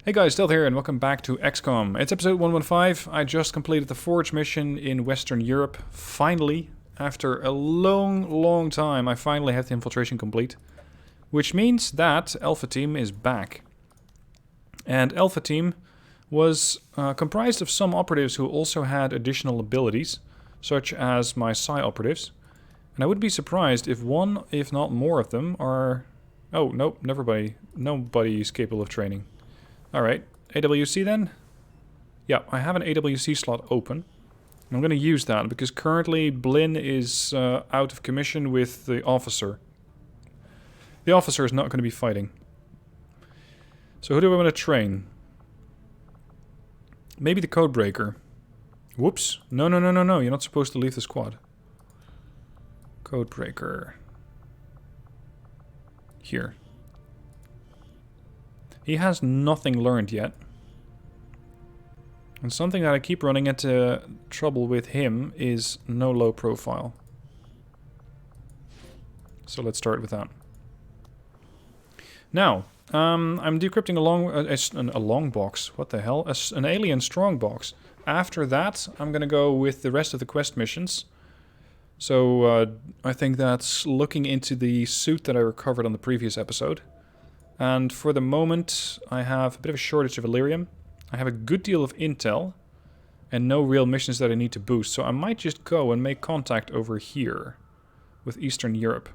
Hey guys, Stealth here and welcome back to XCOM. It's episode 115. I just completed the Forge mission in Western Europe. Finally, after a long time, I finally have the infiltration complete. Which means that Alpha Team is back. And Alpha Team was comprised of some operatives who also had additional abilities, such as my Psi operatives. And I would be surprised if one, if not more of them, are... Oh, nope, nobody is capable of training. Alright, AWC then? Yeah, I have an AWC slot open. I'm going to use that because currently Blinn is out of commission with the officer. The officer is not going to be fighting. So who do I want to train? Maybe the Codebreaker. Whoops. No. You're not supposed to leave the squad. Codebreaker. Here. He has nothing learned yet. And something that I keep running into trouble with him is no low profile. So let's start with that. Now, I'm decrypting a long box. What the hell? An alien strong box. After that, I'm going to go with the rest of the quest missions. So I think that's looking into the suit that I recovered on the previous episode. And for the moment, I have a bit of a shortage of Illyrium. I have a good deal of intel, and no real missions that I need to boost. So I might just go and make contact over here with Eastern Europe.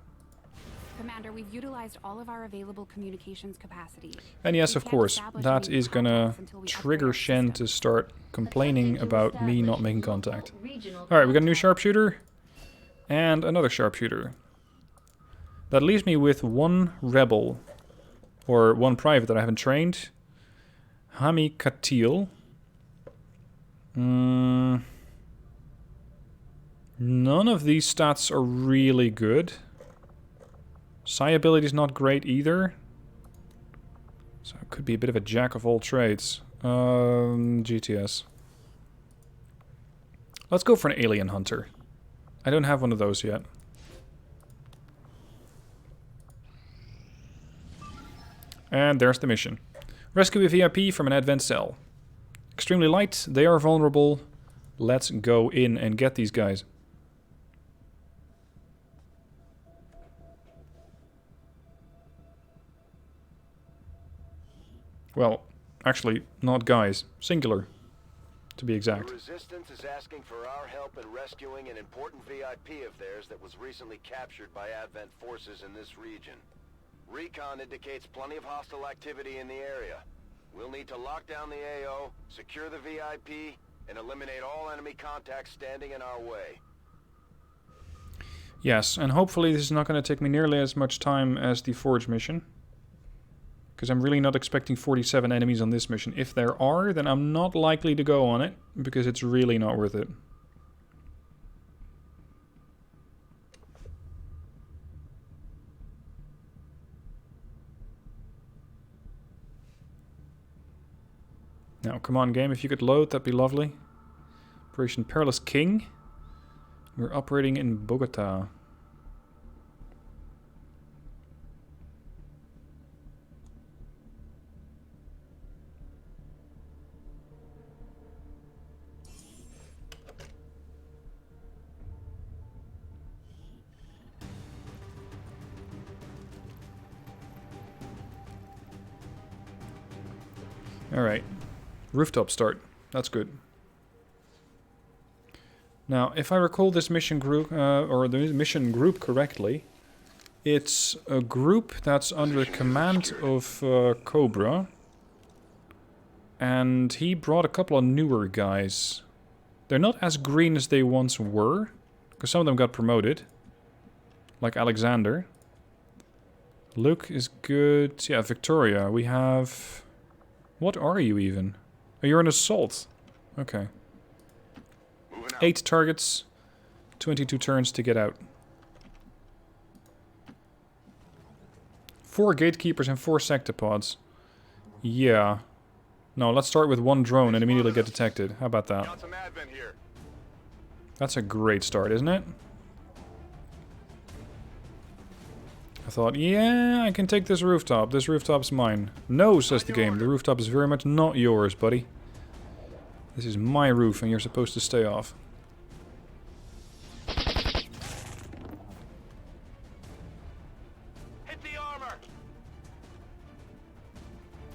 Commander, we've utilized all of our available communications capacity. And yes, of course, that is gonna trigger Shen to start complaining about me not making contact. Alright, we got a new sharpshooter, and another sharpshooter. That leaves me with one rebel. Or one private that I haven't trained. Hami Katil. None of these stats are really good. Psi ability is not great either. So it could be a bit of a jack of all trades. GTS. Let's go for an alien hunter. I don't have one of those yet. And there's the mission. Rescue a VIP from an advent cell. Extremely light, they are vulnerable. Let's go in and get these guys. Well, actually, not guys. Singular, to be exact. The Resistance is asking for our help in rescuing an important VIP of theirs that was recently captured by Advent forces in this region. Recon indicates plenty of hostile activity in the area. We'll need to lock down the AO, secure the VIP, and eliminate all enemy contacts standing in our way. Yes, and hopefully this is not going to take me nearly as much time as the Forge mission. Because I'm really not expecting 47 enemies on this mission. If there are, then I'm not likely to go on it, because it's really not worth it. Now, come on game, if you could load, that'd be lovely. Operation Perilous King. We're operating in Bogota. Alright. Rooftop start. That's good. Now, if I recall this mission group, or the mission group correctly, it's a group that's under the command of Cobra. And he brought a couple of newer guys. They're not as green as they once were, because some of them got promoted. Like Alexander. Luke is good. Yeah, Victoria. We have... What are you even? Oh, you're an assault. Okay. 8 targets, 22 turns to get out. 4 gatekeepers and 4 sectopods. Yeah. No, let's start with 1 drone and immediately get detected. How about that? That's a great start, isn't it? I thought, yeah, I can take this rooftop. This rooftop's mine. No, says the game. The rooftop is very much not yours, buddy. This is my roof and you're supposed to stay off. Hit the armor.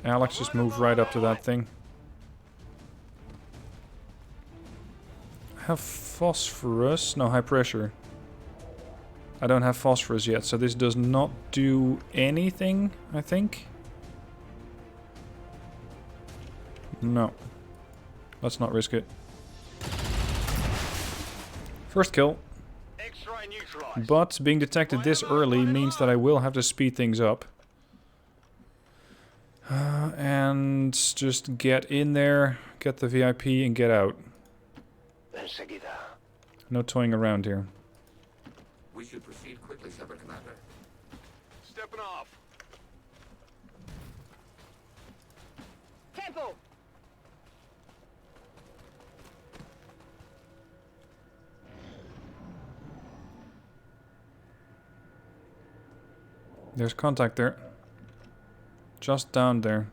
Alex just moved right up to that thing. I have phosphorus. No, high pressure. I don't have phosphorus yet, so this does not do anything, I think. No. Let's not risk it. First kill. But being detected this early means that I will have to speed things up. And just get in there, get the VIP and get out. No toying around here. We should proceed quickly, Separate Commander. Stepping off. Tempo. There's contact there. Just down there.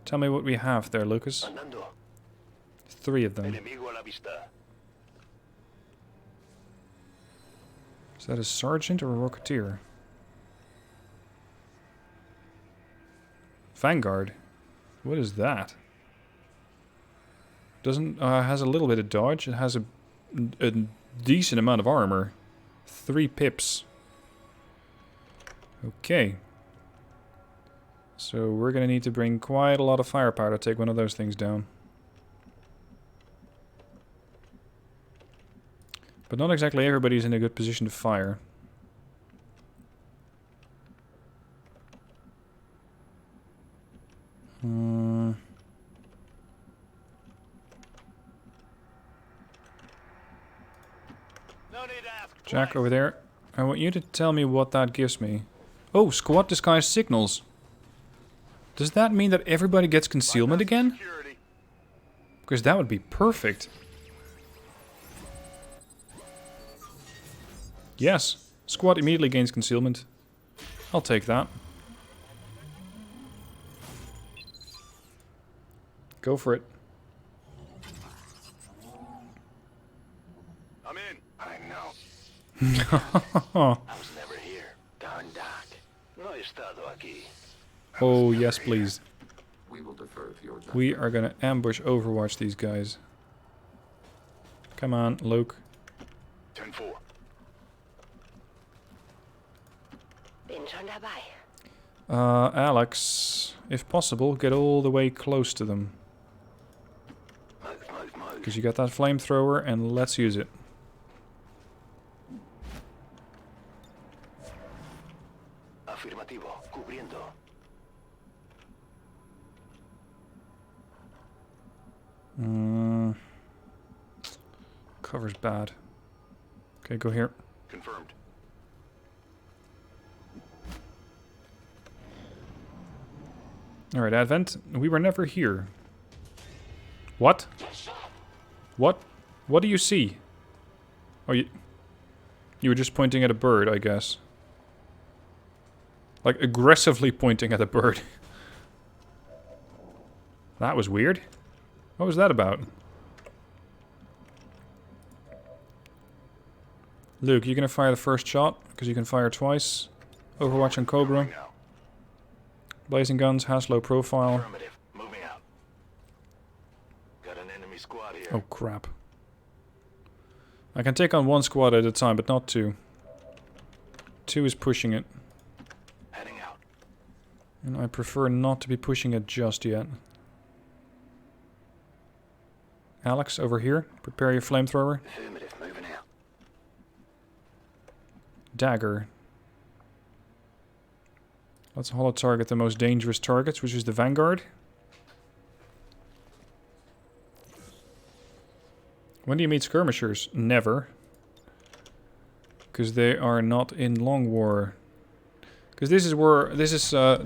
Tell me what we have there, Lucas. 3 of them. Is that a sergeant or a rocketeer? Vanguard. What is that? Doesn't has a little bit of dodge. It has a decent amount of armor. 3 pips. Okay. So we're gonna need to bring quite a lot of firepower to take one of those things down. But not exactly everybody's in a good position to fire. Jack over there. I want you to tell me what that gives me. Oh, squad disguise signals. Does that mean that everybody gets concealment again? Because that would be perfect. Yes, squad immediately gains concealment. I'll take that. Go for it. I'm in. I know. I was never here. Down dark. No he estado aquí. Oh, yes, please. We will defer to your judgment. We are gonna ambush Overwatch these guys. Come on, Luke. 10-4. Alex, if possible, get all the way close to them. Because you got that flamethrower, and let's use it. Afirmativo. Cubriendo. Cover's bad. Okay, go here. Confirmed. Alright, Advent. We were never here. What? What? What do you see? Oh, you were just pointing at a bird, I guess. Like, aggressively pointing at a bird. That was weird. What was that about? Luke, you gonna fire the first shot? Because you can fire twice. Overwatch and Cobra. Blazing guns, has low profile. Affirmative. Moving out. Got an enemy squad here. Oh crap. I can take on 1 squad at a time, but not 2. 2 is pushing it. Heading out. And I prefer not to be pushing it just yet. Alex, over here. Prepare your flamethrower. Affirmative. Moving out. Dagger. Let's holo-target the most dangerous targets, which is the Vanguard. When do you meet skirmishers? Never. Because they are not in long war. Because this is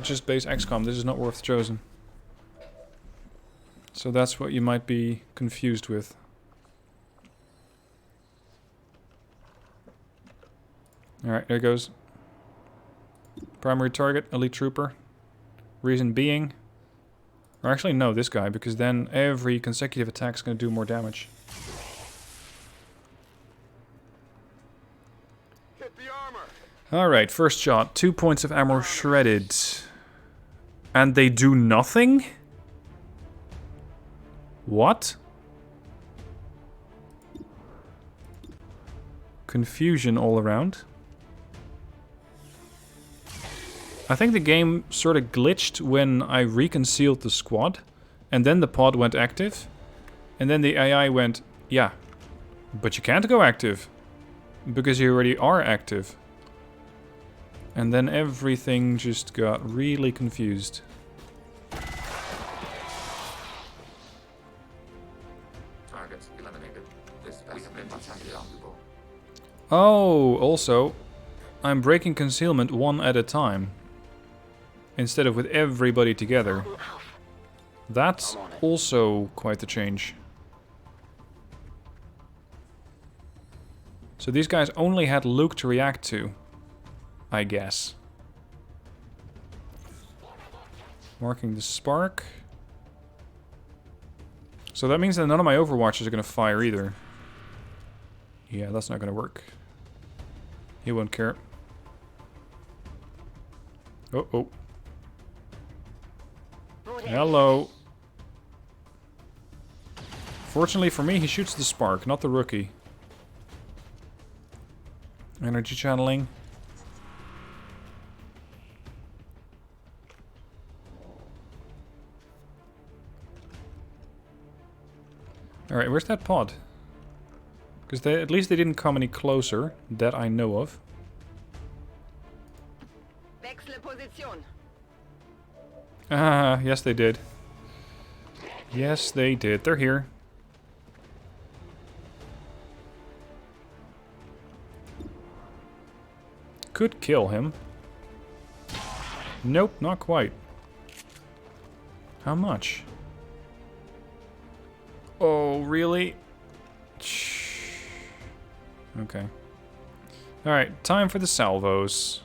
just base XCOM. This is not worth chosen. So that's what you might be confused with. Alright, there it goes. Primary target, elite trooper. Reason being... Or actually, no, this guy, because then every consecutive attack is going to do more damage. Hit the armor. Alright, first shot. 2 points of ammo shredded. And they do nothing? What? Confusion all around. I think the game sort of glitched when I reconcealed the squad. And then the pod went active. And then the AI went, yeah, but you can't go active. Because you already are active. And then everything just got really confused. Targets eliminated. This specimen is valuable. Oh, also, I'm breaking concealment one at a time. Instead of with everybody together. That's also quite the change. So these guys only had Luke to react to, I guess. Marking the spark. So that means that none of my Overwatches are going to fire either. Yeah, that's not going to work. He won't care. Oh, oh. Hello. Fortunately for me, he shoots the spark, not the rookie. Energy channeling. Alright, where's that pod? Because at least they didn't come any closer, that I know of. Wechsle Position. Ah, yes they did. Yes they did. They're here. Could kill him. Nope, not quite. How much? Oh, really? Okay. Alright, time for the salvos.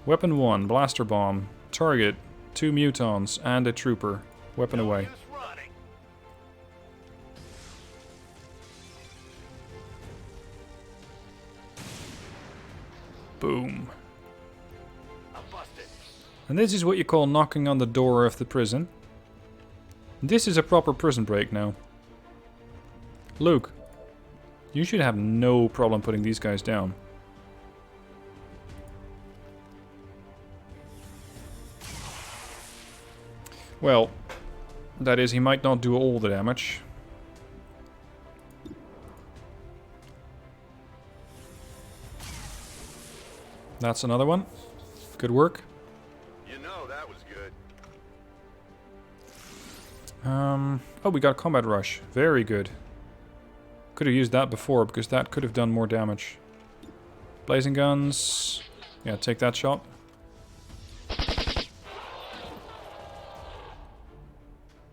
Weapon 1, blaster bomb. Target, 2 mutons and a trooper. Weapon away. Boom. And this is what you call knocking on the door of the prison. This is a proper prison break now. Luke, you should have no problem putting these guys down. Well, that is, he might not do all the damage. That's another one. Good work. You know that was good. Oh, we got combat rush. Very good. Could have used that before because that could have done more damage. Blazing guns. Yeah, take that shot.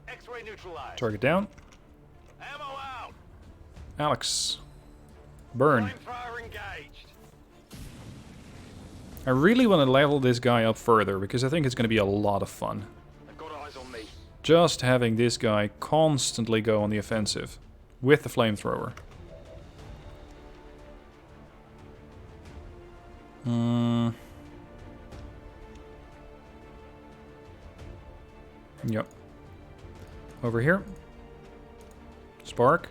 X-ray neutralized. Target down. Ammo out. Alex. Burn. Fire engaged. I really want to level this guy up further because I think it's going to be a lot of fun. I've got eyes on me. Just having this guy constantly go on the offensive with the flamethrower. Yep. Over here. Spark.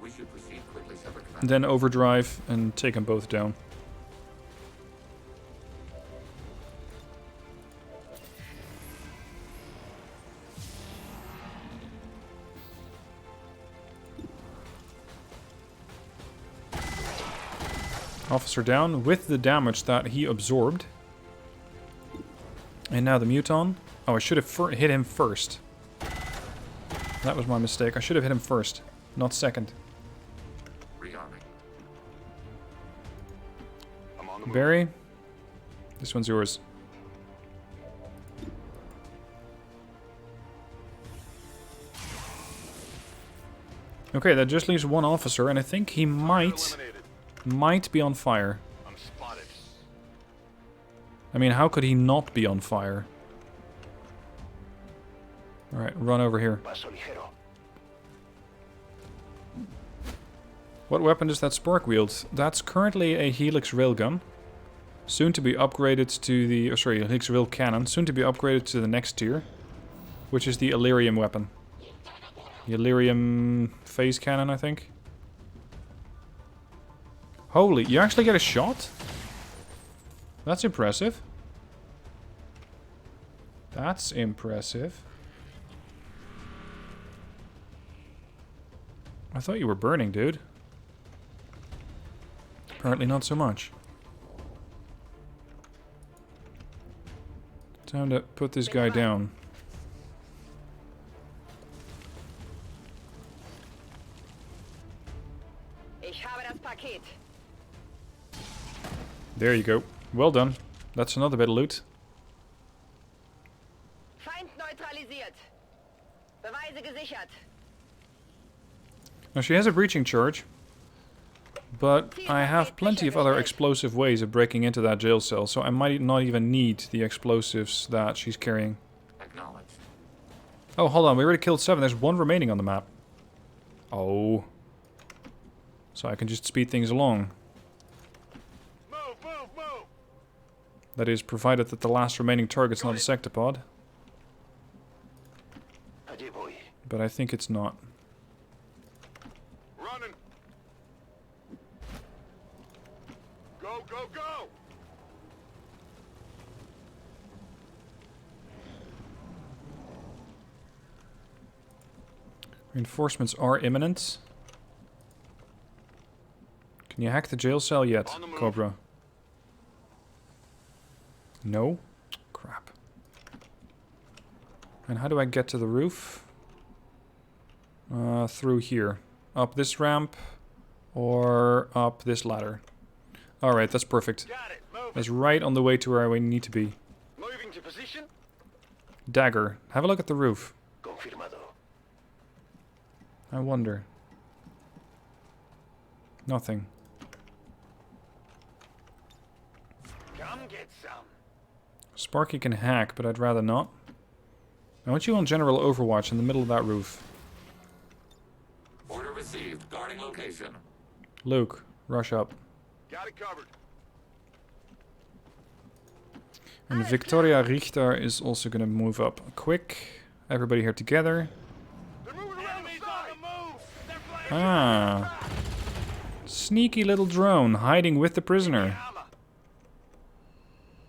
We should proceed quickly, Separate Commander. And then overdrive and take them both down. Officer down with the damage that he absorbed. And now the muton. Oh, I should have hit him first. That was my mistake. I should have hit him first, not second. Rearming. I'm on the move. Barry, this one's yours. Okay, that just leaves one officer, and I think he might be on fire. I'm spotted. I mean, how could he not be on fire? Alright, run over here. What weapon does that spark wield? That's currently a Helix railgun. Soon to be upgraded to the... Oh, sorry, a Helix rail cannon. Soon to be upgraded to the next tier. Which is the Illyrium weapon. The Illyrium phase cannon, I think. Holy, you actually get a shot? That's impressive. That's impressive. I thought you were burning, dude. Apparently not so much. Time to put this guy down. Ich habe das Paket. There you go. Well done. That's another bit of loot. Feind neutralisiert. Beweise gesichert. Now she has a breaching charge. But I have plenty of other explosive ways of breaking into that jail cell, so I might not even need the explosives that she's carrying. Acknowledged. Oh, hold on. We already killed 7. There's 1 remaining on the map. Oh. So I can just speed things along. Move, move, move! That is, provided that the last remaining target's not a sectopod. But I think it's not. Running! Go, go, go! Reinforcements are imminent. Can you hack the jail cell yet, Cobra? No? Crap. And how do I get to the roof? Through here. Up this ramp or up this ladder. Alright, that's perfect. Got it. Move. That's right on the way to where we need to be. Moving to position. Dagger. Have a look at the roof. Confirmado. I wonder. Nothing. Come get some. Sparky can hack, but I'd rather not. I want you on general overwatch in the middle of that roof. Order received. Guarding location. Luke, rush up. Got it covered. And Victoria Richter is also going to move up quick. Everybody here together. They're moving around the side. On the move. They're flying. Ah. Sneaky little drone hiding with the prisoner.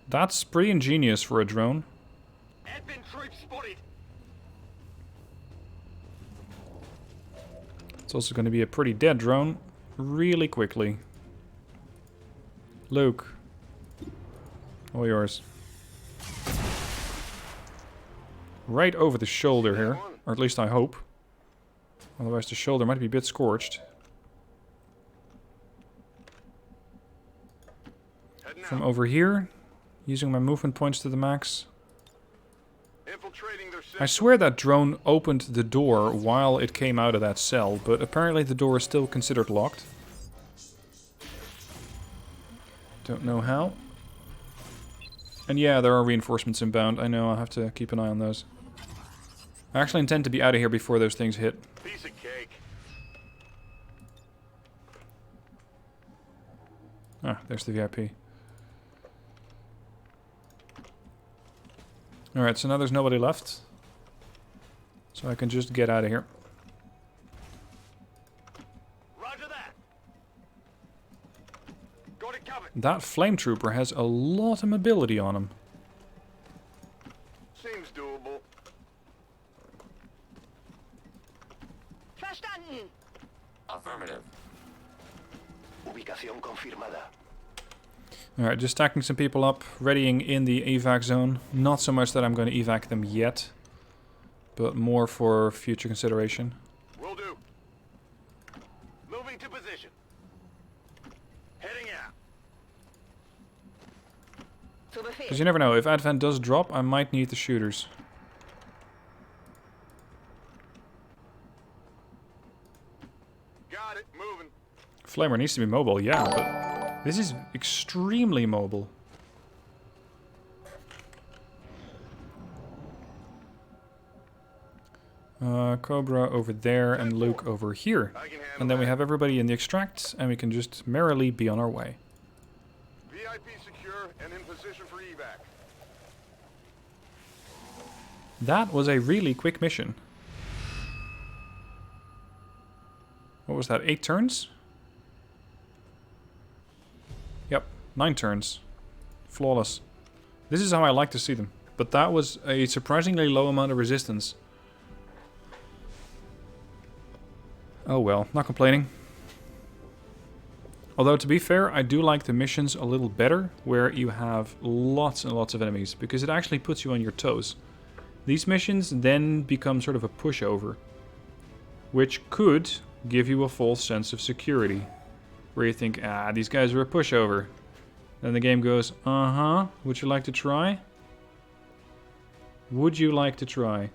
That's pretty ingenious for a drone. Advent troops spotted. It's also going to be a pretty dead drone really quickly. Luke. All yours. Right over the shoulder here. Or at least I hope. Otherwise the shoulder might be a bit scorched. From over here, using my movement points to the max. Infiltrating their I swear that drone opened the door while it came out of that cell, but apparently the door is still considered locked. Don't know how. And yeah, there are reinforcements inbound. I know, I'll have to keep an eye on those. I actually intend to be out of here before those things hit. Piece of cake. Ah, there's the VIP. Alright, so now there's nobody left. So I can just get out of here. Roger that. Got it covered. That flame trooper has a lot of mobility on him. Seems doable. Verstanden. Affirmative. Ubicación confirmada. Alright, just stacking some people up, readying in the evac zone. Not so much that I'm going to evac them yet, but more for future consideration. Will do. Moving to position. Heading out. Zu Befehl. Because you never know, if Advent does drop, I might need the shooters. Got it. Moving. Flamer needs to be mobile, yeah, but this is extremely mobile. Cobra over there and Luke over here. And then we have everybody in the extract and we can just merrily be on our way. VIP secure and in position for evac. That was a really quick mission. What was that, 8 turns? Yep, 9 turns. Flawless. This is how I like to see them. But that was a surprisingly low amount of resistance. Oh well, not complaining. Although to be fair, I do like the missions a little better, where you have lots and lots of enemies, because it actually puts you on your toes. These missions then become sort of a pushover, which could give you a false sense of security, where you think, ah, these guys are a pushover. Then the game goes, uh-huh, would you like to try? Would you like to try?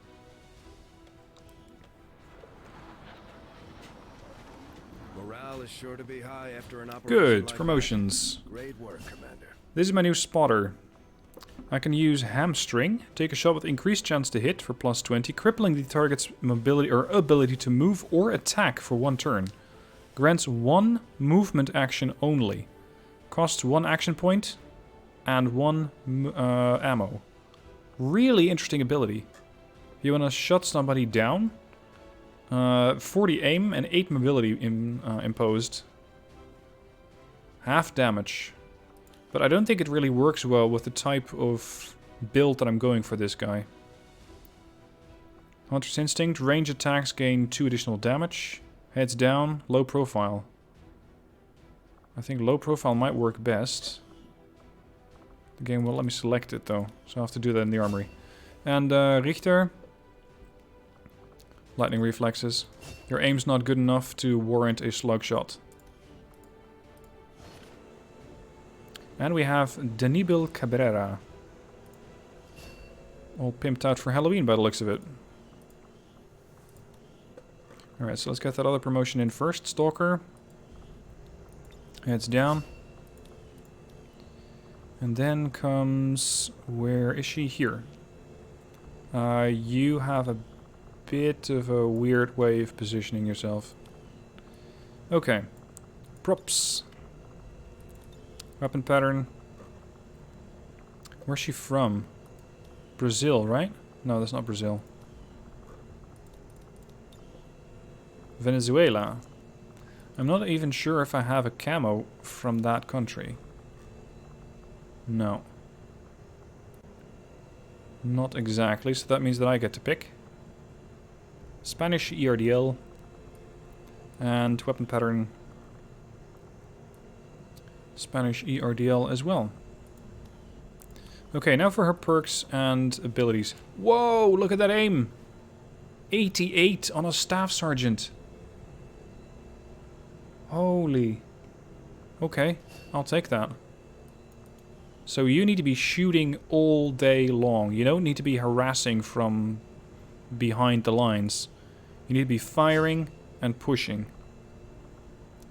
Morale is sure to be high after an operation Good, like promotions. that. Great work, Commander. This is my new spotter. I can use hamstring, take a shot with increased chance to hit for plus 20, crippling the target's mobility or ability to move or attack for 1 turn. Grants 1 movement action only. Costs 1 action point and 1 ammo. Really interesting ability. You want to shut somebody down? 40 aim and 8 mobility imposed. Half damage. But I don't think it really works well with the type of build that I'm going for this guy. Hunter's Instinct, range attacks gain 2 additional damage. Heads down, low profile. I think low profile might work best. The game won't let me select it though, so I'll have to do that in the armory. And Richter. Lightning reflexes. Your aim's not good enough to warrant a slug shot. And we have Danibil Cabrera. All pimped out for Halloween by the looks of it. Alright, so let's get that other promotion in first. Stalker. Heads down. And then comes... Where is she? Here. You have a bit of a weird way of positioning yourself. Okay. Props. Weapon pattern. Where's she from? Brazil, right? No, that's not Brazil. Venezuela. I'm not even sure if I have a camo from that country. No. Not exactly, so that means that I get to pick. Spanish ERDL. And weapon pattern. Spanish ERDL as well. Okay, now for her perks and abilities. Whoa, look at that aim! 88 on a staff sergeant. Holy. Okay, I'll take that. So you need to be shooting all day long. You don't need to be harassing from behind the lines. You need to be firing and pushing.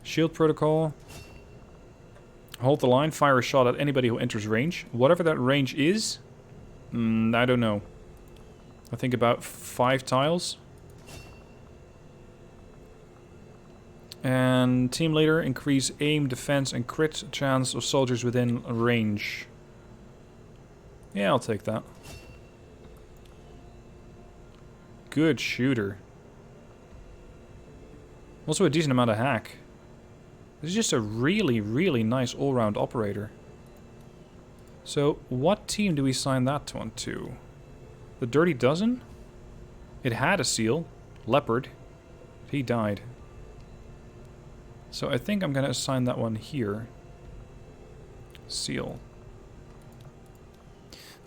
Shield protocol. Hold the line, fire a shot at anybody who enters range. Whatever that range is, I don't know. I think about 5 tiles. And team leader, increase aim, defense, and crit chance of soldiers within range. Yeah, I'll take that. Good shooter. Also a decent amount of hack. This is just a really, really nice all-round operator. So, what team do we sign that one to? The Dirty Dozen? It had a seal. Leopard. He died. So I think I'm going to assign that one here. Seal.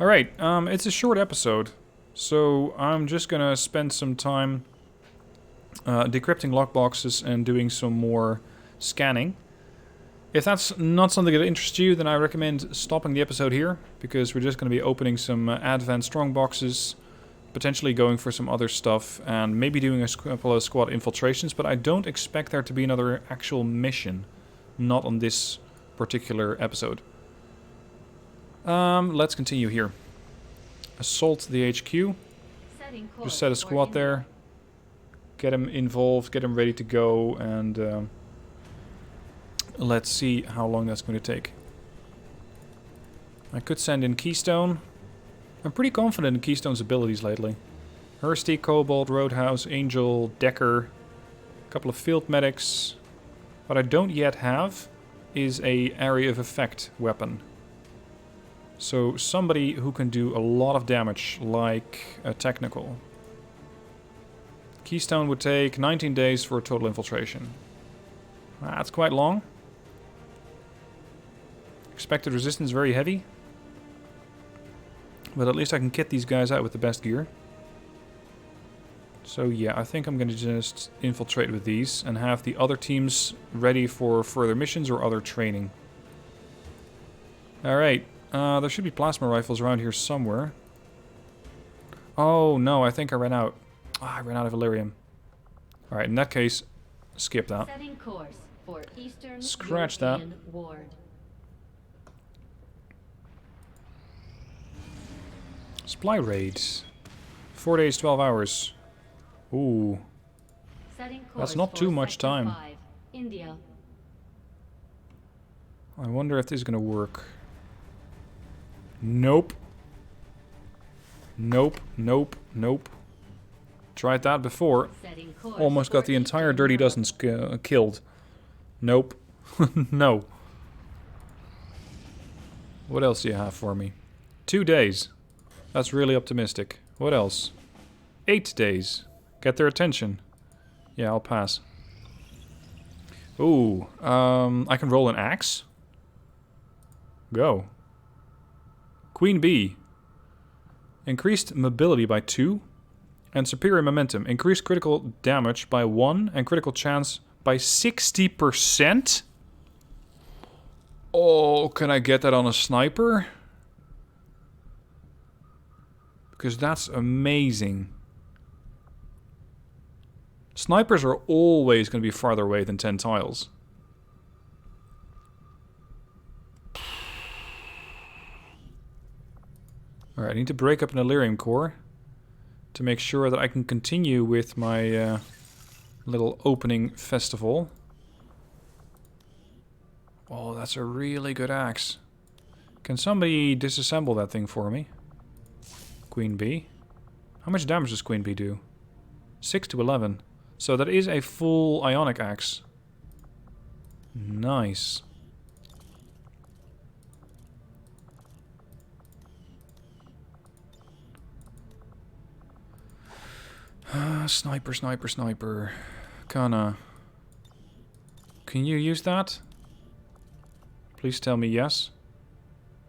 Alright, it's a short episode. So I'm just going to spend some time decrypting lockboxes and doing some more scanning. If that's not something that interests you, then I recommend stopping the episode here, because we're just going to be opening some advanced strong boxes, potentially going for some other stuff, and maybe doing a couple of squad infiltrations, but I don't expect there to be another actual mission, not on this particular episode. Let's continue here. Assault the HQ. Just set a squad there. Get him involved, get him ready to go, and let's see how long that's going to take. I could send in Keystone. I'm pretty confident in Keystone's abilities lately. Hursty, Cobalt, Roadhouse, Angel, Decker, a couple of field medics. What I don't yet have is a area of effect weapon. So somebody who can do a lot of damage, like a technical. Keystone would take 19 days for a total infiltration. That's quite long. Expected resistance very heavy. But at least I can kit these guys out with the best gear. So yeah, I think I'm going to just infiltrate with these and have the other teams ready for further missions or other training. Alright, there should be plasma rifles around here somewhere. Oh no, I think I ran out. I ran out of Illyrium. Alright, in that case, skip that. Setting course for Eastern Scratch European that. Ward. Supply raids. 4 days, 12 hours. Ooh. Setting course That's not too for much Sector time. 5, India. I wonder if this is gonna work. Nope. Nope, nope, nope. Tried that before. Setting course Almost got for the entire Eastern Dirty Europe. Dozens killed. Nope. No. What else do you have for me? 2 days. That's really optimistic. What else? 8 days. Get their attention. Yeah, I'll pass. Ooh, I can roll an axe. Go. Queen Bee. Increased mobility by 2. And superior momentum. Increased critical damage by 1. And critical chance by 60%? Oh, can I get that on a sniper? Because that's amazing. Snipers are always going to be farther away than 10 tiles. Alright, I need to break up an Illyrium core to make sure that I can continue with my little opening festival. Oh, that's a really good axe. Can somebody disassemble that thing for me? Queen Bee. How much damage does Queen Bee do? 6 to 11. So that is a full ionic axe. Nice. Sniper, sniper, sniper. Kana. Can you use that? Please tell me yes.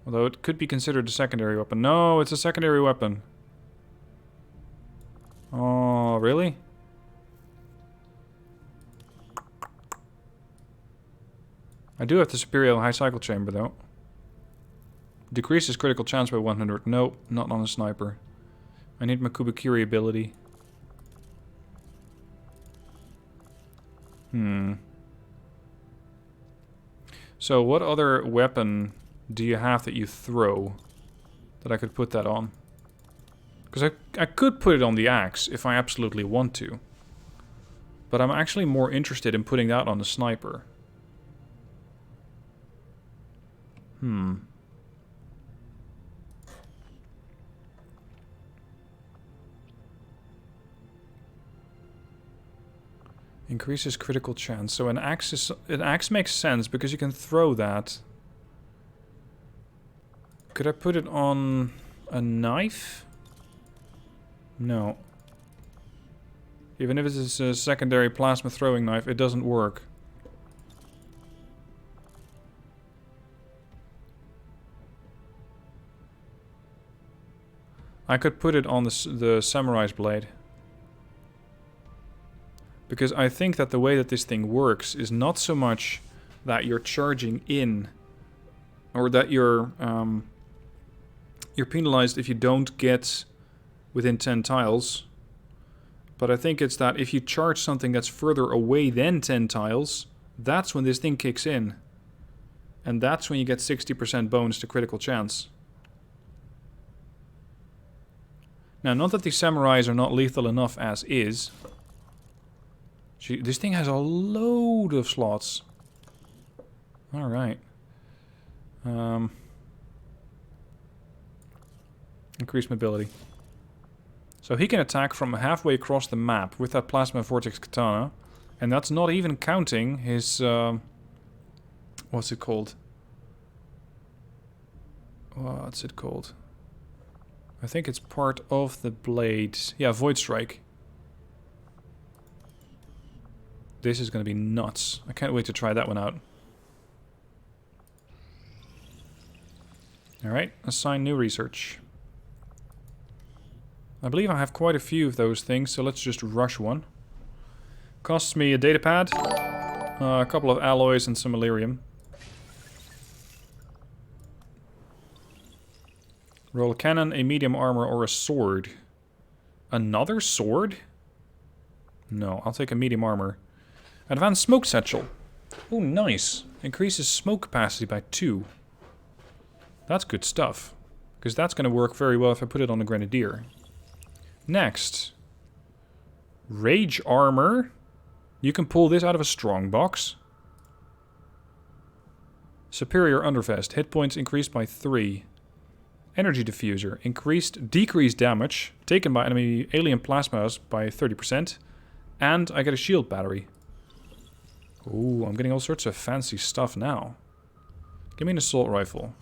Although it could be considered a secondary weapon. No, it's a secondary weapon. Oh, really? I do have the superior high cycle chamber though. Decreases critical chance by 100. Nope, not on a sniper. I need my Kubikiri ability. So what other weapon do you have that you throw that I could put that on? Because I could put it on the axe if I absolutely want to. But I'm actually more interested in putting that on the sniper. Increases critical chance. So an axe makes sense because you can throw that. Could I put it on a knife? No. Even if it's a secondary plasma throwing knife, it doesn't work. I could put it on the samurai's blade. Because I think that the way that this thing works is not so much that you're charging in, or that you're penalized if you don't get within 10 tiles. But I think it's that if you charge something that's further away than 10 tiles, that's when this thing kicks in. And that's when you get 60% bonus to critical chance. Now, not that these samurais are not lethal enough as is. Gee, this thing has a load of slots. Alright. Increased mobility. So he can attack from halfway across the map with that plasma vortex katana. And that's not even counting his... what's it called? What's it called? I think it's part of the blade. Yeah, Void Strike. This is going to be nuts. I can't wait to try that one out. Alright, assign new research. I believe I have quite a few of those things, so let's just rush one. Costs me a datapad, a couple of alloys and some Illyrium. Roll a cannon, a medium armor, or a sword. Another sword? No, I'll take a medium armor. Advanced smoke satchel. Oh, nice. Increases smoke capacity by 2. That's good stuff. Because that's going to work very well if I put it on the Grenadier. Next. Rage armor. You can pull this out of a strong box. Superior undervest. Hit points increased by 3. Energy diffuser. Decreased damage taken by enemy alien plasmas by 30%. And I get a shield battery. Ooh, I'm getting all sorts of fancy stuff now. Give me an assault rifle.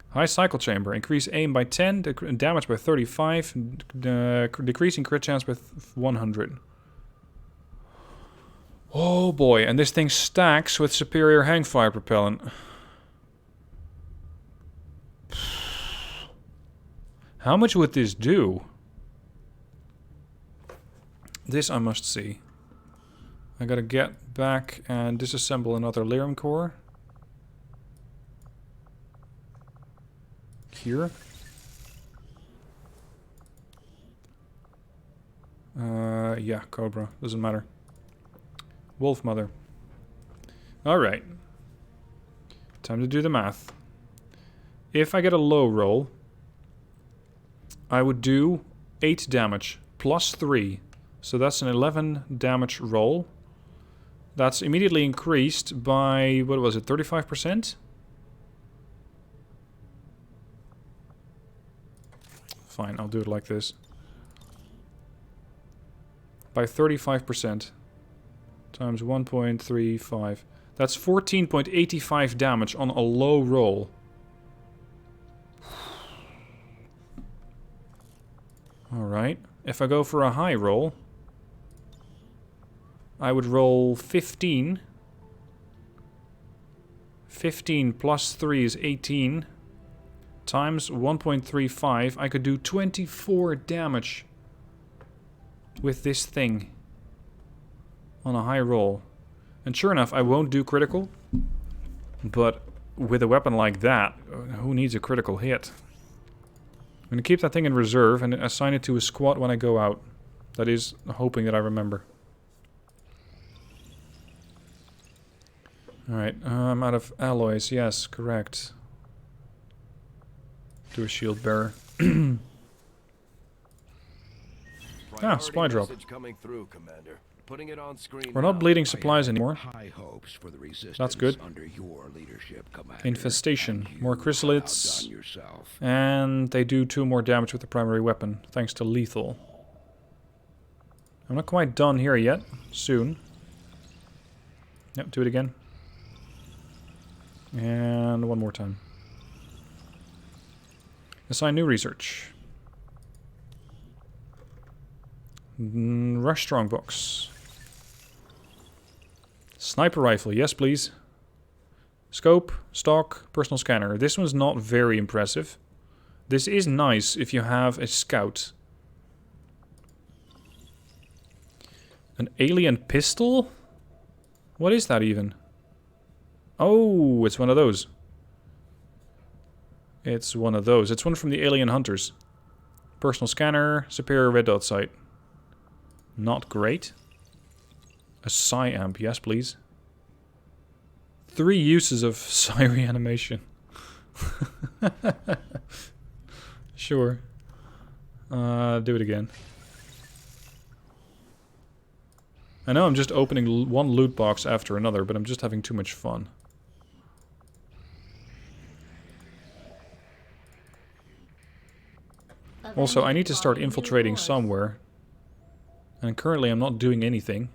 High cycle chamber. Increase aim by 10, damage by 35, decreasing crit chance by 100. Oh boy, and this thing stacks with superior hangfire propellant. How much would this do? This I must see. I gotta get back and disassemble another Lyrium core. Here. Yeah, Cobra. Doesn't matter. Wolf Mother. Alright. Time to do the math. If I get a low roll, I would do 8 damage plus 3. So that's an 11 damage roll. That's immediately increased by, what was it, 35%? Fine, I'll do it like this. By 35%. Times 1.35. That's 14.85 damage on a low roll. Alright. If I go for a high roll, I would roll 15. 15 plus 3 is 18. Times 1.35. I could do 24 damage with this thing on a high roll. And sure enough, I won't do critical. But with a weapon like that, who needs a critical hit? I'm going to keep that thing in reserve and assign it to a squad when I go out. That is, hoping that I remember. Alright, I'm out of alloys. Yes, correct. Do a shield bearer. Ah, supply drop. Coming through, Commander. Putting it on screen. We're not bleeding supplies anymore. High hopes for the resistance. That's good. Under your leadership, Commander. Infestation. More chrysalids. And they do 2 more damage with the primary weapon, thanks to lethal. I'm not quite done here yet. Soon. Yep, do it again. And one more time. Assign new research. Rush strongbox. Sniper rifle, yes please. Scope, stock, personal scanner. This one's not very impressive. This is nice if you have a scout. An alien pistol? What is that even? Oh, it's one of those. It's one of those. It's one from the alien hunters. Personal scanner, superior red dot sight. Not great. A psi amp, yes please. 3 uses of psi reanimation. Sure. Do it again. I know I'm just opening one loot box after another, but I'm just having too much fun. Also, I need to start infiltrating somewhere. And currently I'm not doing anything.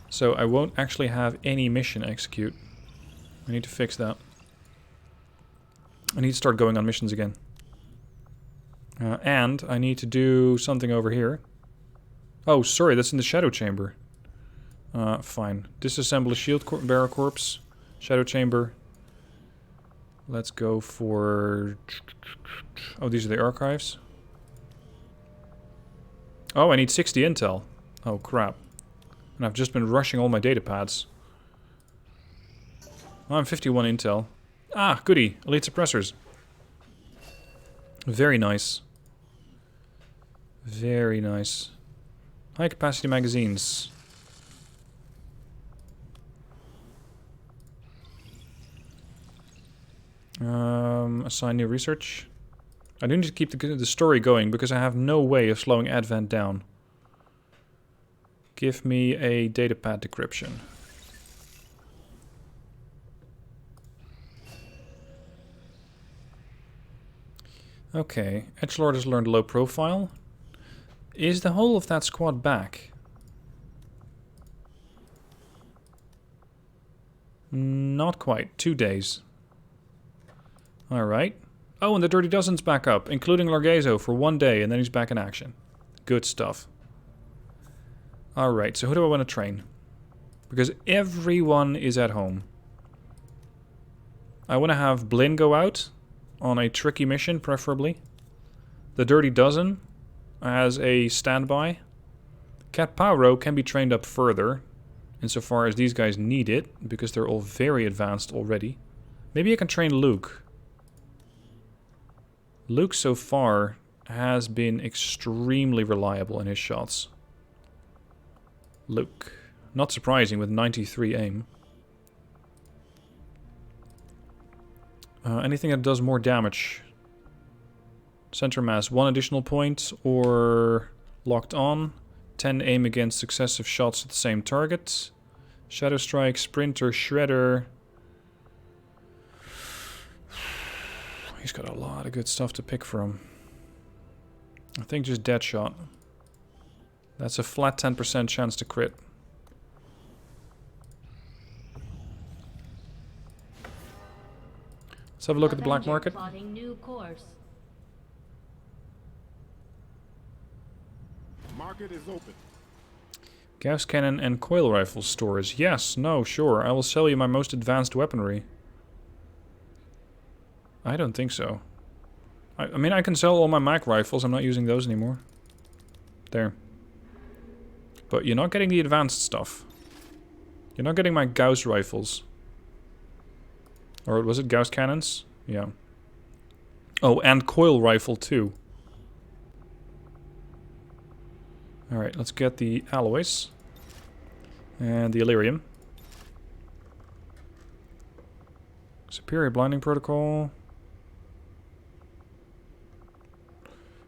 So I won't actually have any mission execute. I need to fix that. I need to start going on missions again. And I need to do something over here. Oh, sorry, that's in the shadow chamber. Fine. Disassemble a shield bearer corpse. Shadow chamber. Let's go for... Oh, these are the archives. Oh, I need 60 intel. Oh, crap. And I've just been rushing all my data pads. Oh, I'm 51 intel. Ah, goody. Elite suppressors. Very nice. Very nice. High capacity magazines. Assign new research. I do need to keep the story going because I have no way of slowing Advent down. Give me a datapad decryption. Okay, Edgelord has learned low profile. Is the whole of that squad back? Not quite. 2 days. Alright. Oh, and the Dirty Dozen's back up, including Largezo for 1 day, and then he's back in action. Good stuff. Alright, so who do I want to train? Because everyone is at home. I want to have Blinn go out on a tricky mission, preferably. The Dirty Dozen as a standby. Cat Pauro can be trained up further, insofar as these guys need it, because they're all very advanced already. Maybe I can train Luke. Luke so far has been extremely reliable in his shots. Luke. Not surprising with 93 aim. Anything that does more damage. Center mass, 1 additional point, or locked on. 10 aim against successive shots at the same target. Shadow Strike, Sprinter, Shredder. He's got a lot of good stuff to pick from. I think just Deadshot. That's a flat 10% chance to crit. Let's have a look at the black market. New course. Market is open. Gas cannon and coil rifle stores. Yes, no, sure. I will sell you my most advanced weaponry. I don't think so. I mean, I can sell all my mag rifles. I'm not using those anymore. There. But you're not getting the advanced stuff. You're not getting my Gauss rifles. Or was it Gauss cannons? Yeah. Oh, and coil rifle too. Alright, let's get the alloys. And the Illyrium. Superior blinding protocol.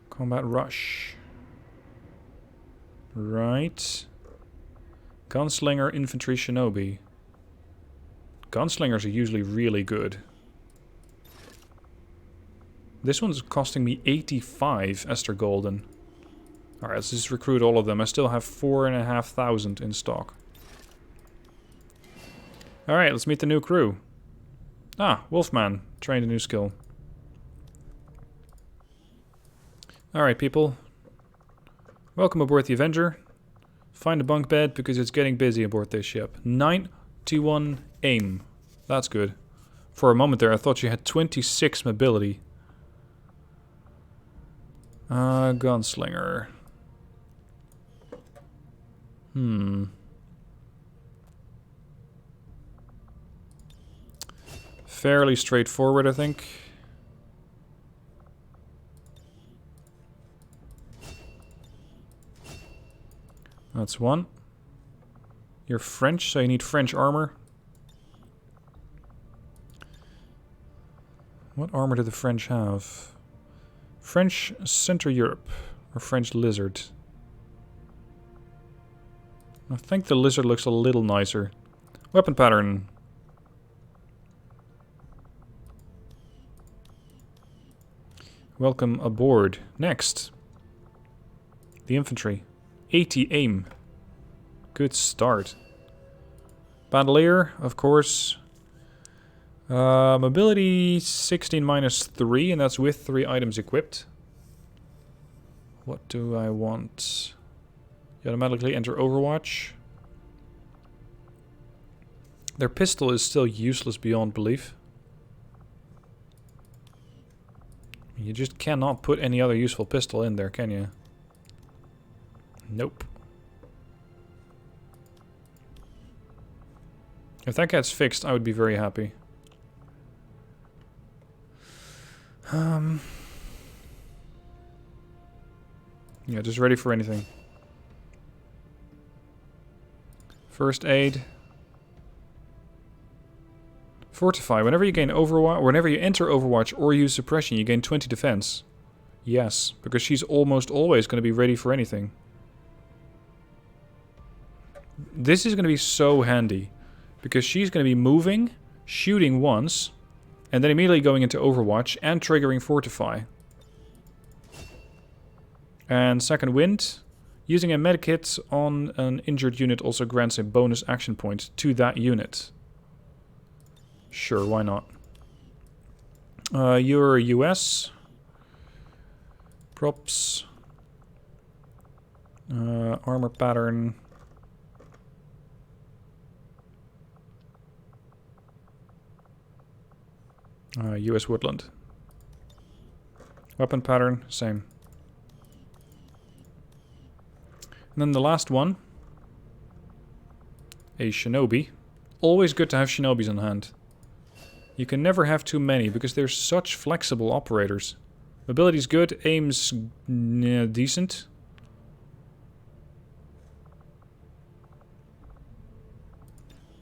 Combat rush. Right. Gunslinger, infantry, shinobi. Gunslingers are usually really good. This one's costing me 85 Esther Golden. Alright, let's just recruit all of them. I still have 4,500 in stock. Alright, let's meet the new crew. Ah, Wolfman. Trained a new skill. Alright, people. Welcome aboard the Avenger. Find a bunk bed because it's getting busy aboard this ship. 91 aim. That's good. For a moment there, I thought she had 26 mobility. Gunslinger. Fairly straightforward, I think. That's one. You're French, so you need French armor. What armor do the French have? French Central Europe, or French Lizard. I think the lizard looks a little nicer. Weapon pattern. Welcome aboard. Next. The infantry. 80 aim. Good start. Bandolier, of course. Mobility 16 minus 3, and that's with 3 items equipped. What do I want? You automatically enter Overwatch. Their pistol is still useless beyond belief. You just cannot put any other useful pistol in there, can you? Nope. If that gets fixed, I would be very happy. Yeah, just ready for anything. First aid. Fortify. Whenever you gain Overwatch, whenever you enter Overwatch or use suppression, you gain 20 defense. Yes, because she's almost always going to be ready for anything. This is going to be so handy, because she's going to be moving, shooting once, and then immediately going into Overwatch and triggering Fortify. And second wind, using a medkit on an injured unit also grants a bonus action point to that unit. Sure, why not? You're US. Props. Armor pattern. US Woodland. Weapon pattern, same. And then the last one. A shinobi. Always good to have shinobis on hand. You can never have too many because they're such flexible operators. Mobility's good, aim's decent.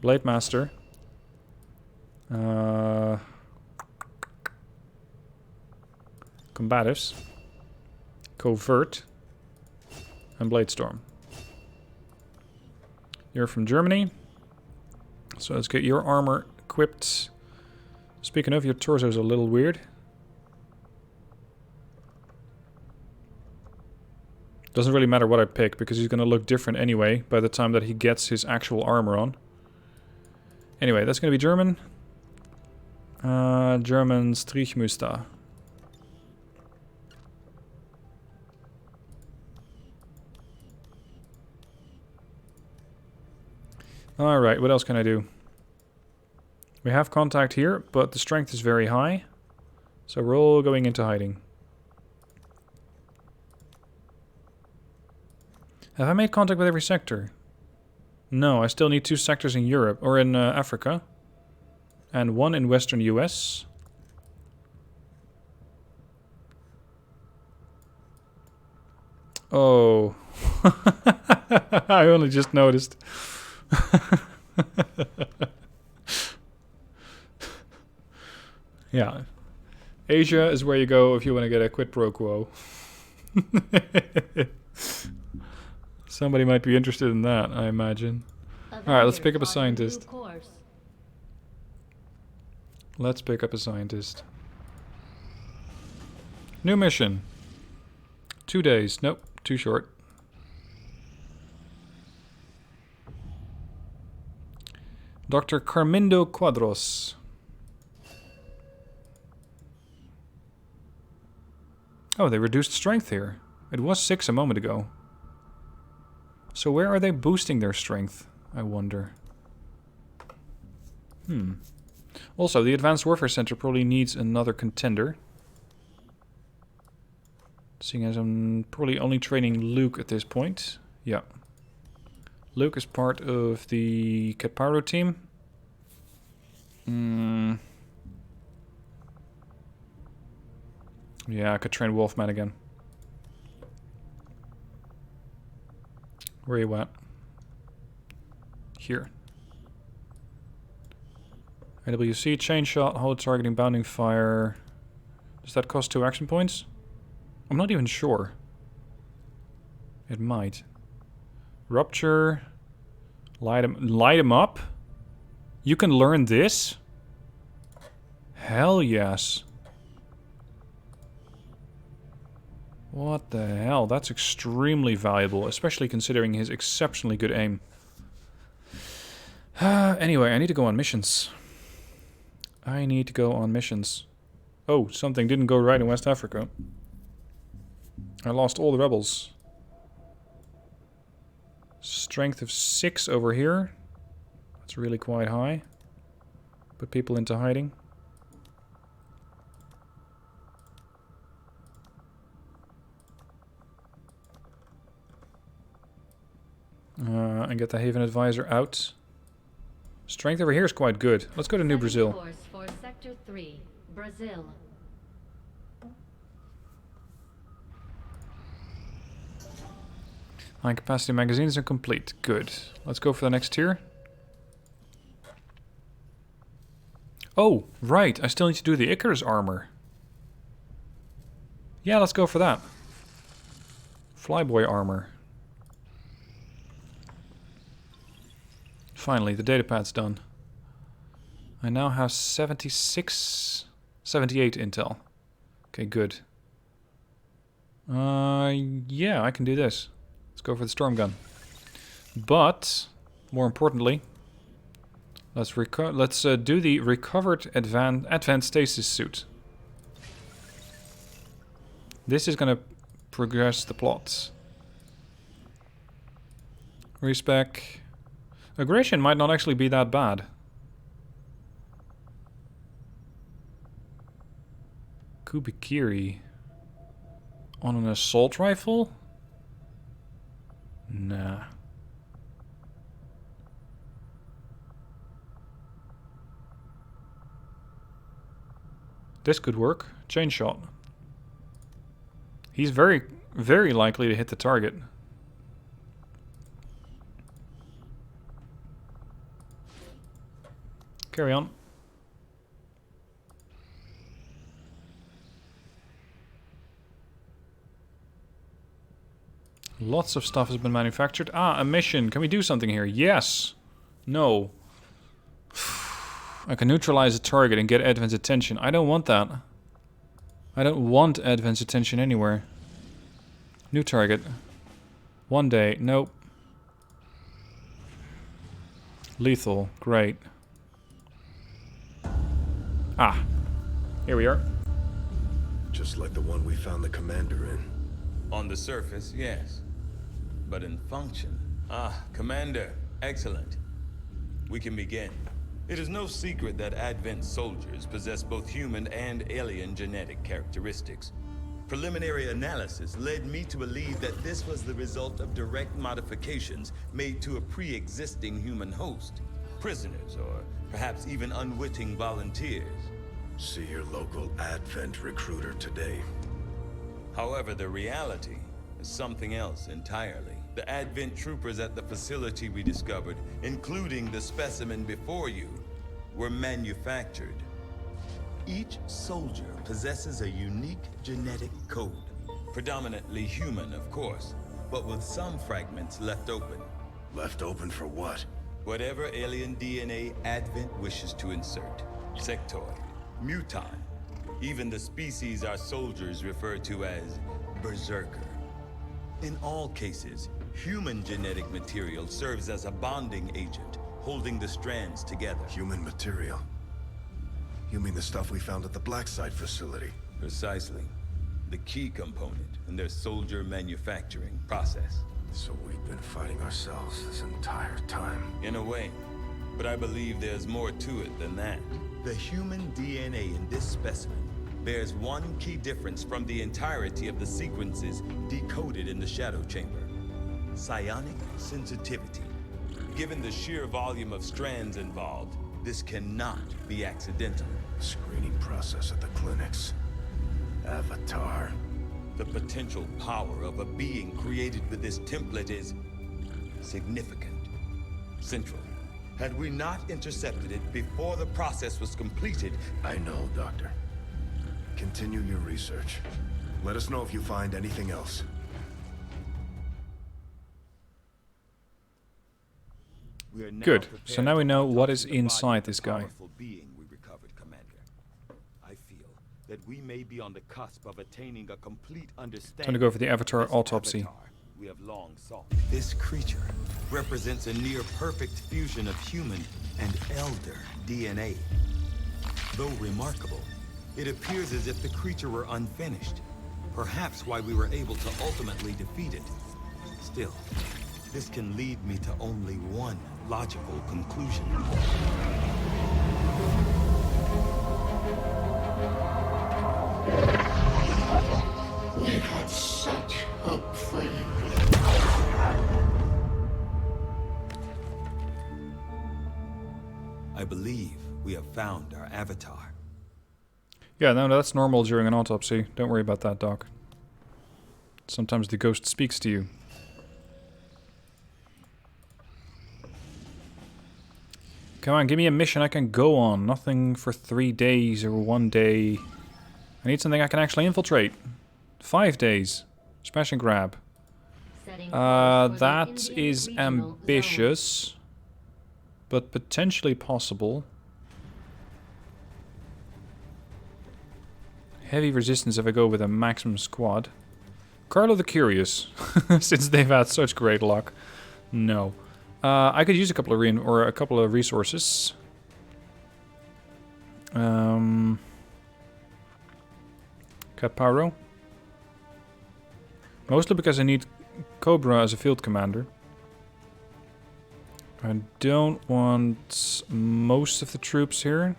Blade Master. Combatives. Covert. And Bladestorm. You're from Germany. So let's get your armor equipped. Speaking of, your torso's a little weird. Doesn't really matter what I pick, because he's going to look different anyway by the time that he gets his actual armor on. Anyway, that's going to be German. German Strichmuster. Alright, what else can I do? We have contact here, but the strength is very high. So we're all going into hiding. Have I made contact with every sector? No, I still need 2 sectors in Europe, or in Africa. And 1 in Western US. Oh. I only just noticed. Yeah. Asia is where you go if you want to get a quid pro quo. Somebody might be interested in that, I imagine. Alright, let's pick up a scientist. Let's pick up a scientist. New mission. 2 days. Nope, too short. Dr. Carmindo Quadros. Oh, they reduced strength here. It was 6 a moment ago. So where are they boosting their strength, I wonder? Also, the Advanced Warfare Center probably needs another contender. Seeing as I'm probably only training Luke at this point. Yeah. Luke is part of the Caparo team. Yeah, I could train Wolfman again. Where are you at? Here. AWC, chain shot, hold targeting, bounding fire. Does that cost 2 action points? I'm not even sure. It might. Rupture. Light him up? You can learn this? Hell yes. What the hell? That's extremely valuable, especially considering his exceptionally good aim. Anyway, I need to go on missions. Oh, something didn't go right in West Africa. I lost all the rebels. Strength of 6 over here. That's really quite high. Put people into hiding. And get the Haven Advisor out. Strength over here is quite good. Let's go to New Brazil. Course for Sector 3, Brazil. High capacity magazines are complete. Good. Let's go for the next tier. Oh, right. I still need to do the Icarus armor. Yeah, let's go for that. Flyboy armor. Finally, the datapad's done. I now have 78 intel. Okay, good. Yeah, I can do this. Let's go for the storm gun. But, more importantly, let's do the recovered advanced stasis suit. This is gonna progress the plot. Respec. Aggression might not actually be that bad. Kubikiri. On an assault rifle? Nah. This could work. Chain shot. He's very, very likely to hit the target. Carry on. Lots of stuff has been manufactured. Ah, a mission. Can we do something here? Yes. No. I can neutralize a target and get Advent's attention. I don't want that. I don't want Advent's attention anywhere. New target. 1 day. Nope. Lethal. Great. Ah. Here we are. Just like the one we found the commander in. On the surface, yes. But in function... Ah, Commander. Excellent. We can begin. It is no secret that Advent soldiers possess both human and alien genetic characteristics. Preliminary analysis led me to believe that this was the result of direct modifications made to a pre-existing human host. Prisoners, or perhaps even unwitting volunteers. See your local Advent recruiter today. However, the reality is something else entirely. The Advent troopers at the facility we discovered, including the specimen before you, were manufactured. Each soldier possesses a unique genetic code. Predominantly human, of course, but with some fragments left open. Left open for what? Whatever alien DNA Advent wishes to insert. Sectoid, mutant, even the species our soldiers refer to as Berserker. In all cases, human genetic material serves as a bonding agent, holding the strands together. Human material? You mean the stuff we found at the Black Site facility? Precisely. The key component in their soldier manufacturing process. So we've been fighting ourselves this entire time. In a way. But I believe there's more to it than that. The human DNA in this specimen bears one key difference from the entirety of the sequences decoded in the Shadow Chamber. Psionic sensitivity. Given the sheer volume of strands involved, this cannot be accidental. Screening process at the clinics. Avatar. The potential power of a being created with this template is significant, central. Had we not intercepted it before the process was completed... I know, Doctor. Continue your research. Let us know if you find anything else. We are now Good. prepared So now we to know what autopsy is the body inside of the this guy. powerful being we recovered, Commander. I feel that we may be on the cusp of attaining a complete understanding. Time to go for the of Avatar this autopsy. avatar we have long sought. This creature represents a near perfect fusion of human and elder DNA. Though remarkable, it appears as if the creature were unfinished. Perhaps why we were able to ultimately defeat it. Still, this can lead me to only one logical conclusion. We had such hope for you. I believe we have found our avatar. Yeah, no, that's normal during an autopsy. Don't worry about that, Doc. Sometimes the ghost speaks to you. Come on, give me a mission I can go on. Nothing for 3 days or 1 day. I need something I can actually infiltrate. 5 days. Smash and grab. That is ambitious, but potentially possible. Heavy resistance if I go with a maximum squad. Carlo the Curious, since they've had such great luck. No. I could use a couple of resources. Caparo. Mostly because I need Cobra as a field commander. I don't want most of the troops here,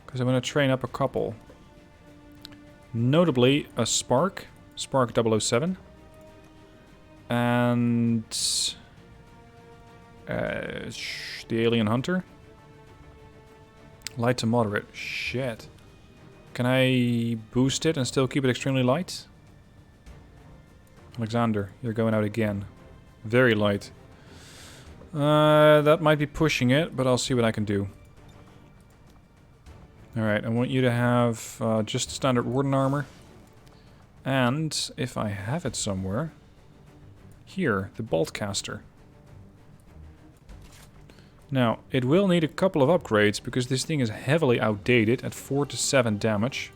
because I'm going to train up a couple. Notably, a Spark 007. And the Alien Hunter. Light to moderate. Shit. Can I boost it and still keep it extremely light? Alexander, you're going out again. Very light. That might be pushing it, but I'll see what I can do. Alright, I want you to have just standard Warden armor. And, if I have it somewhere... Here, the Boltcaster. Now, it will need a couple of upgrades, because this thing is heavily outdated at 4 to 7 damage.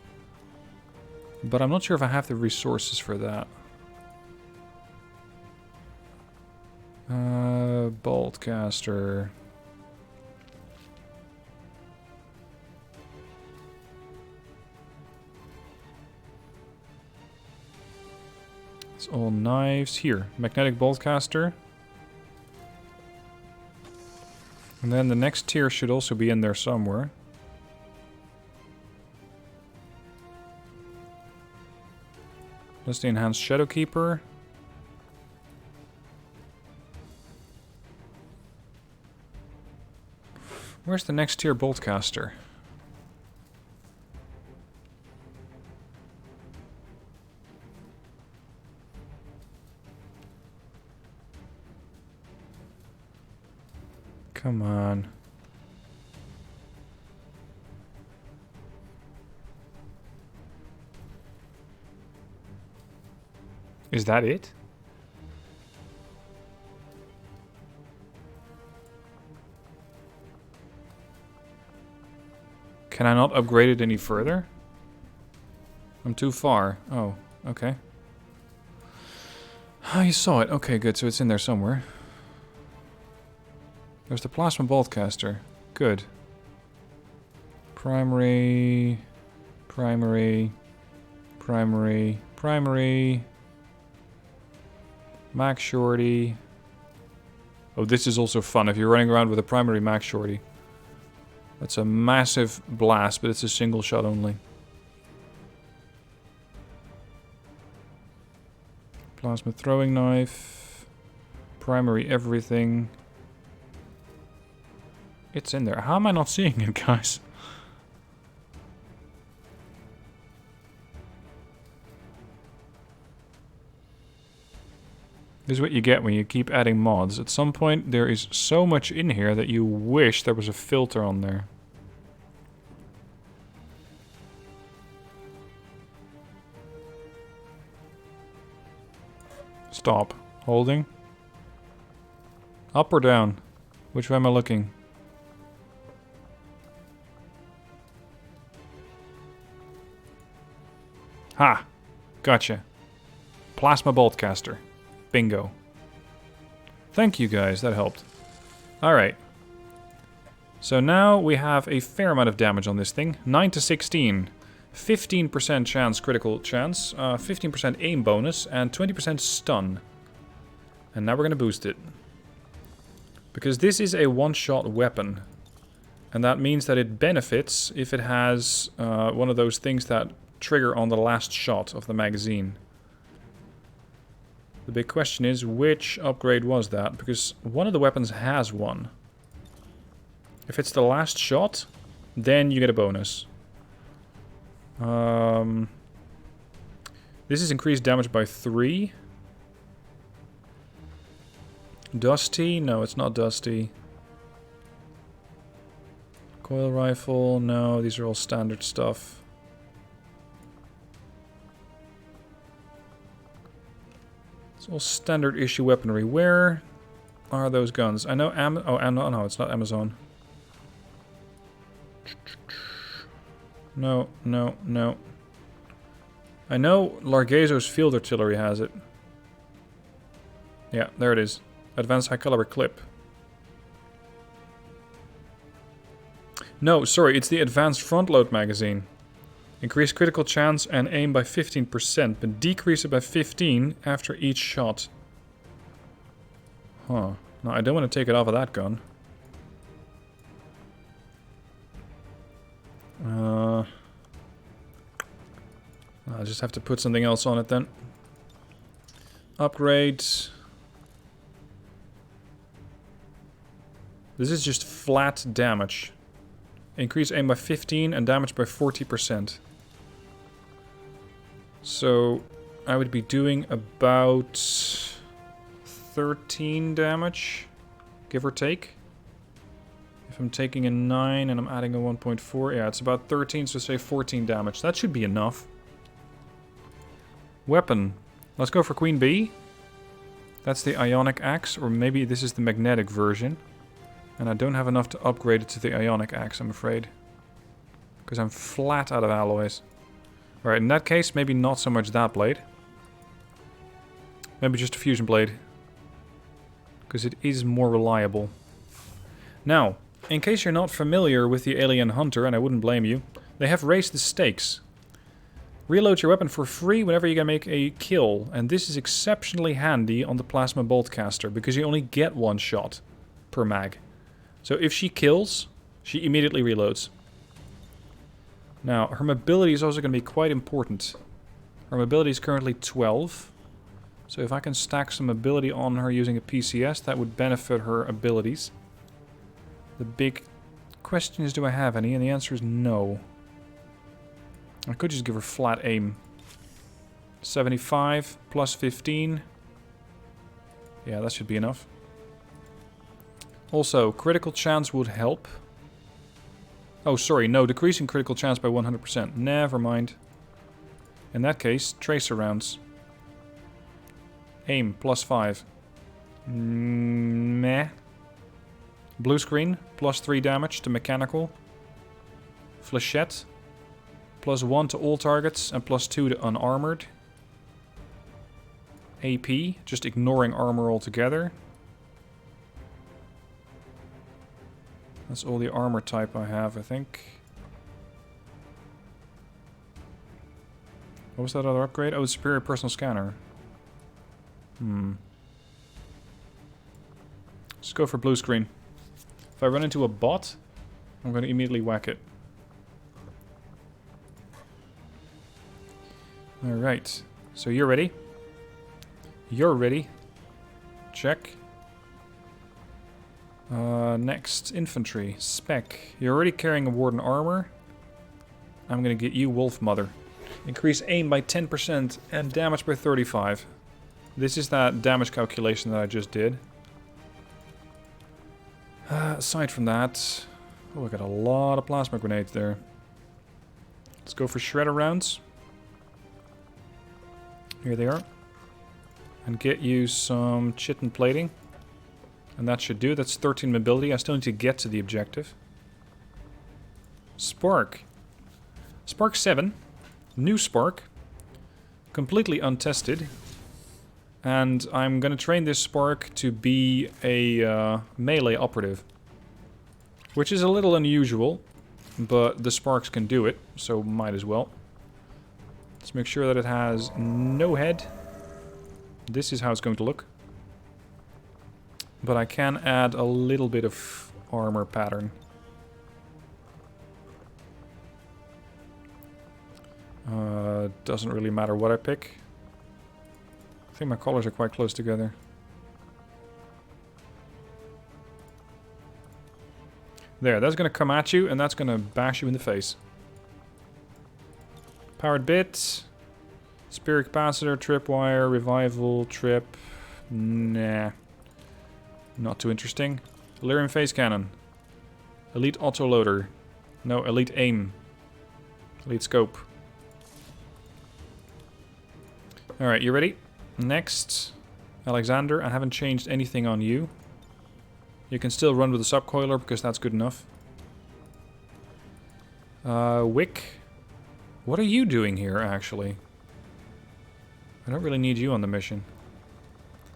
But I'm not sure if I have the resources for that. Boltcaster. It's all knives. Here, magnetic boltcaster. And then the next tier should also be in there somewhere. That's the enhanced Shadowkeeper. Where's the next tier boltcaster? Come on. Is that it? Can I not upgrade it any further? I'm too far. Oh, okay. Oh, you saw it. Okay, good. So it's in there somewhere. There's the Plasma Boltcaster. Good. Primary... Primary... Primary... Primary... Max Shorty... Oh, this is also fun if you're running around with a primary Max Shorty. That's a massive blast, but it's a single shot only. Plasma Throwing Knife... Primary everything... It's in there. How am I not seeing it, guys? This is what you get when you keep adding mods. At some point, there is so much in here that you wish there was a filter on there. Stop. Holding. Up or down? Which way am I looking? Ha! Gotcha. Plasma bolt caster. Bingo. Thank you guys, that helped. Alright. So now we have a fair amount of damage on this thing. 9 to 16. 15% chance, critical chance. 15% aim bonus. And 20% stun. And now we're going to boost it. Because this is a one-shot weapon. And that means that it benefits if it has one of those things that trigger on the last shot of the magazine. The big question is, which upgrade was that? Because one of the weapons has one. If it's the last shot, then you get a bonus. This is increased damage by 3. Dusty? No, it's not dusty. Coil rifle? No, these are all standard stuff. It's all standard issue weaponry. Where are those guns? I know no, it's not Amazon. No. I know Largezo's field artillery has it. Yeah, there it is. Advanced high caliber clip. No, sorry, it's the advanced front load magazine. Increase critical chance and aim by 15%, but decrease it by 15 after each shot. Huh. No, I don't want to take it off of that gun. I'll just have to put something else on it then. Upgrade. This is just flat damage. Increase aim by 15 and damage by 40%. So I would be doing about 13 damage, give or take. If I'm taking a 9 and I'm adding a 1.4, yeah, it's about 13, so say 14 damage. That should be enough. Weapon. Let's go for Queen Bee. That's the ionic axe, or maybe this is the magnetic version. And I don't have enough to upgrade it to the ionic axe, I'm afraid. Because I'm flat out of alloys. Alright, in that case, maybe not so much that blade. Maybe just a fusion blade. Because it is more reliable. Now, in case you're not familiar with the Alien Hunter, and I wouldn't blame you, they have raised the stakes. Reload your weapon for free whenever you can make a kill. And this is exceptionally handy on the Plasma Bolt Caster, because you only get one shot per mag. So if she kills, she immediately reloads. Now, her mobility is also going to be quite important. Her mobility is currently 12. So if I can stack some mobility on her using a PCS, that would benefit her abilities. The big question is, do I have any? And the answer is no. I could just give her flat aim. 75 plus 15. Yeah, that should be enough. Also, critical chance would help. Oh, sorry, no, decreasing critical chance by 100%. Never mind. In that case, tracer rounds. Aim, plus 5. Meh. Blue screen, plus 3 damage to mechanical. Flechette, plus 1 to all targets and plus 2 to unarmored. AP, just ignoring armor altogether. That's all the armor type I have, I think. What was that other upgrade? Oh, superior personal scanner. Let's go for blue screen. If I run into a bot, I'm going to immediately whack it. Alright. So you're ready. You're ready. Check. Next, infantry. Spec. You're already carrying a Warden armor. I'm going to get you Wolf Mother. Increase aim by 10% and damage by 35. This is that damage calculation that I just did. Aside from that... Oh, I got a lot of plasma grenades there. Let's go for shredder rounds. Here they are. And get you some chitin plating. And that should do. That's 13 mobility. I still need to get to the objective. Spark. Spark 7. New Spark. Completely untested. And I'm gonna train this Spark to be a melee operative. Which is a little unusual, but the Sparks can do it, so might as well. Let's make sure that it has no head. This is how it's going to look. But I can add a little bit of armor pattern. Doesn't really matter what I pick. I think my colors are quite close together. There, that's going to come at you and that's going to bash you in the face. Powered bit. Spirit capacitor, tripwire, revival, trip. Nah. Not too interesting. Lyrium phase cannon. Elite autoloader. No, elite aim. Elite scope. Alright, you ready? Next. Alexander, I haven't changed anything on you. You can still run with the subcoiler because that's good enough. Wick. What are you doing here, actually? I don't really need you on the mission.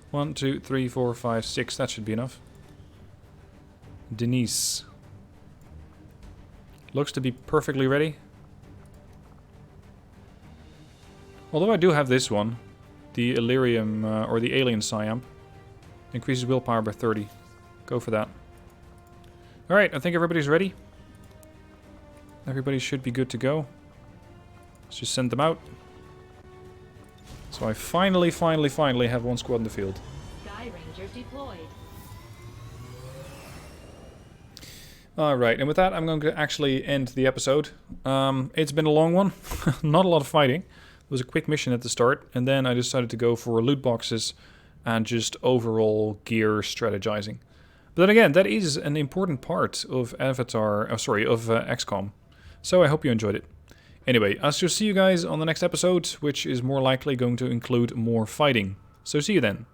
1, 2, 3, 4, 5, 6. That should be enough. Denise. Looks to be perfectly ready. Although I do have this one. The Illyrium, or the Alien Psyamp. Increases willpower by 30. Go for that. Alright, I think everybody's ready. Everybody should be good to go. Let's just send them out. So I finally have one squad in the field. Sky Rangers deployed. Alright, and with that I'm going to actually end the episode. It's been a long one. Not a lot of fighting. It was a quick mission at the start, and then I decided to go for loot boxes and just overall gear strategizing. But then again, that is an important part of XCOM. So I hope you enjoyed it. Anyway, I shall see you guys on the next episode, which is more likely going to include more fighting. So see you then.